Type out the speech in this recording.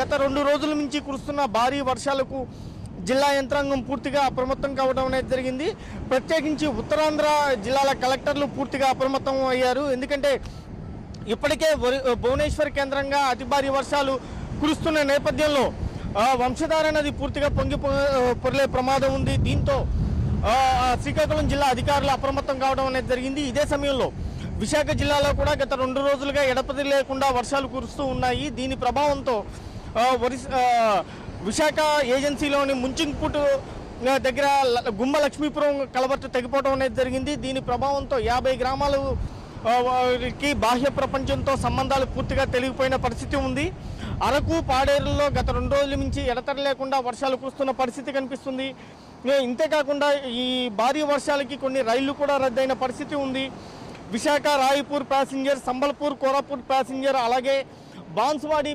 గత 2 రోజుల నుంచి కురుస్తున్న భారీ వర్షాలకు జిల్లా యంత్రాంగం పూర్తిగా అప్రమత్తం కావడం అనేది జరిగింది. ప్రత్యేకించి ఉత్తరాంధ్ర జిల్లాల కలెక్టర్లు పూర్తిగా అప్రమత్తం అయ్యారు. ఎందుకంటే ఇప్పటికే భువనేశ్వర్ కేంద్రంగా అతి భారీ వర్షాలు కురుస్తున్న నేపథ్యంలో వంశధార నది పూర్తిగా పొర్లే ప్రమాదం ఉంది. దీంతో శ్రీకాకుళం జిల్లా అధికారులు అప్రమత్తం కావడం అనేది జరిగింది. ఇదే సమయంలో విశాఖ జిల్లాలో కూడా గత 2 రోజులుగా ఎడపతి లేకుండా వర్షాలు కురుస్తూ ఉన్నాయి. దీని ప్రభావంతో విశాఖ ఏజెన్సీలోని ముంచింగ్పుట్ దగ్గర గుమ్మ లక్ష్మీపురం కలబర్టు తెగిపోవడం అనేది జరిగింది. దీని ప్రభావంతో 50 గ్రామాలకి బాహ్య ప్రపంచంతో సంబంధాలు పూర్తిగా తెలిగిపోయిన పరిస్థితి ఉంది. అరకు పాడేరులో గత 2 రోజుల నుంచి ఎడతెరపి లేకుండా వర్షాలు కురుస్తున్న పరిస్థితి కనిపిస్తుంది. ఇంతేకాకుండా ఈ భారీ వర్షాలకి కొన్ని రైళ్లు కూడా రద్దయిన పరిస్థితి ఉంది. విశాఖ రాయపూర్ ప్యాసింజర్, సంబల్పూర్ కోరాపూర్ ప్యాసింజర్, అలాగే బాన్సువాడి